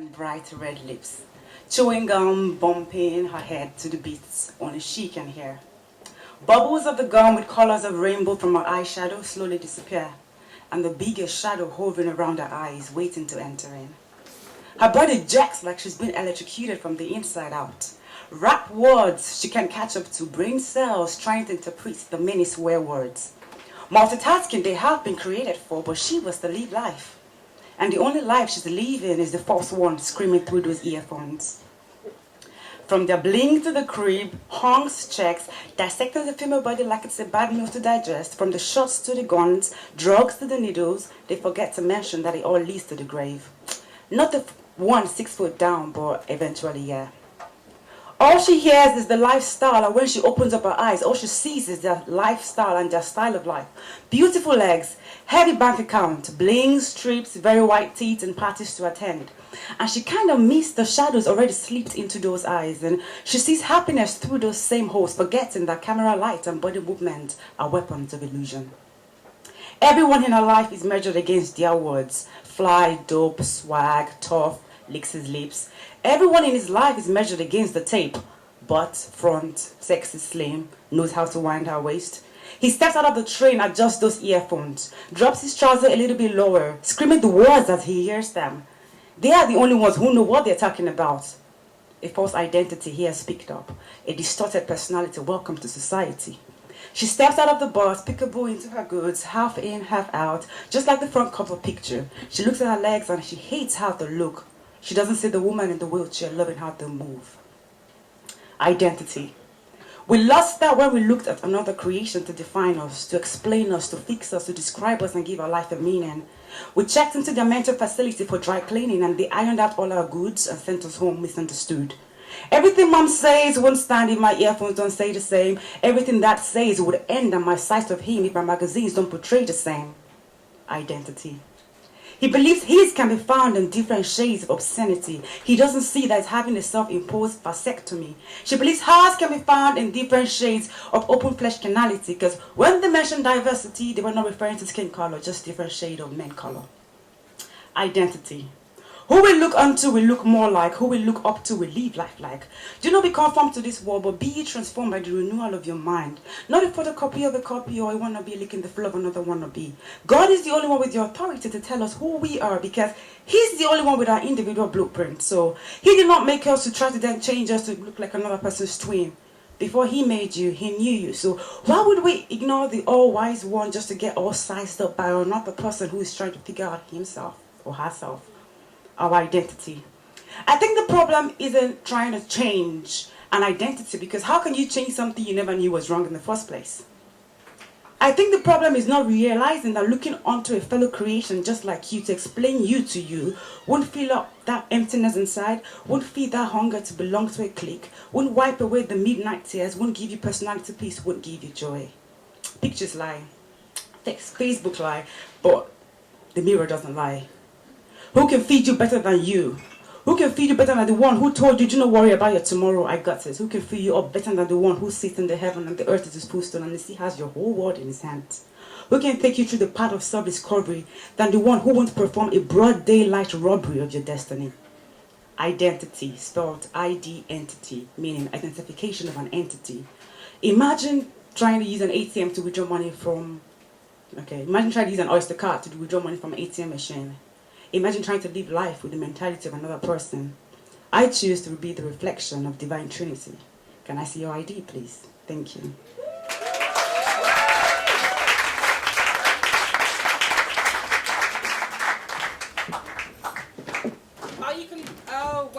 and bright red lips. Chewing gum, bumping her head to the beats only she can hear. Bubbles of the gum with colors of rainbow from her eyeshadow slowly disappear, and the biggest shadow hovering around her eyes waiting to enter in. Her body jacks like she's been electrocuted from the inside out. Rap words she can catch up to, brain cells trying to interpret the many swear words. Multitasking they have been created for, but she was to live life. And the only life she's living is the false one screaming through those earphones. From their bling to the crib, honks, checks, dissecting the female body like it's a bad meal to digest. From the shots to the guns, drugs to the needles, they forget to mention that it all leads to the grave. Not the one 6 foot down, but eventually, yeah. All she hears is the lifestyle, and when she opens up her eyes, all she sees is their lifestyle and their style of life. Beautiful legs, heavy bank account, bling, strips, very white teeth, and parties to attend. And she kind of missed the shadows already slipped into those eyes, and she sees happiness through those same holes, forgetting that camera light and body movement are weapons of illusion. Everyone in her life is measured against their words: fly, dope, swag, tough, licks his lips. Everyone in his life is measured against the tape: butt, front, sexy, slim, knows how to wind her waist. He steps out of the train, adjusts those earphones, drops his trouser a little bit lower, screaming the words as he hears them. They are the only ones who know what they're talking about. A false identity he has picked up, a distorted personality welcome to society. She steps out of the bus, peekaboo into her goods, half in, half out, just like the front cover picture. She looks at her legs and she hates how they look. She doesn't see the woman in the wheelchair loving how they move. Identity. We lost that when we looked at another creation to define us, to explain us, to fix us, to describe us and give our life a meaning. We checked into their mental facility for dry cleaning and they ironed out all our goods and sent us home misunderstood. Everything mom says won't stand if my earphones don't say the same. Everything that says would end on my sight of him if my magazines don't portray the same. Identity. He believes his can be found in different shades of obscenity. He doesn't see that it's having a self-imposed vasectomy. She believes hers can be found in different shades of open flesh carnality, because when they mentioned diversity, they were not referring to skin color, just different shade of men color. Identity. Who we look unto will look more like, who we look up to will live life like. Do not be conformed to this world, but be ye transformed by the renewal of your mind. Not a photocopy of a copy or a wannabe licking the floor of another wannabe. God is the only one with the authority to tell us who we are, because He's the only one with our individual blueprint. So He did not make us to try to then change us to look like another person's twin. Before He made you, He knew you. So why would we ignore the all-wise one just to get all sized up by another person who is trying to figure out himself or herself? Our identity. I think the problem isn't trying to change an identity, because how can you change something you never knew was wrong in the first place? I think the problem is not realizing that looking onto a fellow creation just like you to explain you to you won't fill up that emptiness inside, won't feed that hunger to belong to a clique, won't wipe away the midnight tears, won't give you personality peace, won't give you joy. Pictures lie, Facebook lie, but the mirror doesn't lie. Who can feed you better than you? Who can feed you better than the one who told you, do not worry about your tomorrow, I got it? Who can fill you up better than the one who sits in the heaven and the earth is his footstool and the sea has your whole world in his hands? Who can take you through the path of self-discovery than the one who won't perform a broad daylight robbery of your destiny? Identity, spelled I-D-entity, meaning identification of an entity. Imagine trying to use an ATM to withdraw money from, imagine trying to use an Oyster card to withdraw money from an ATM machine. Imagine trying to live life with the mentality of another person. I choose to be the reflection of Divine Trinity. Can I see your ID, please? Thank you.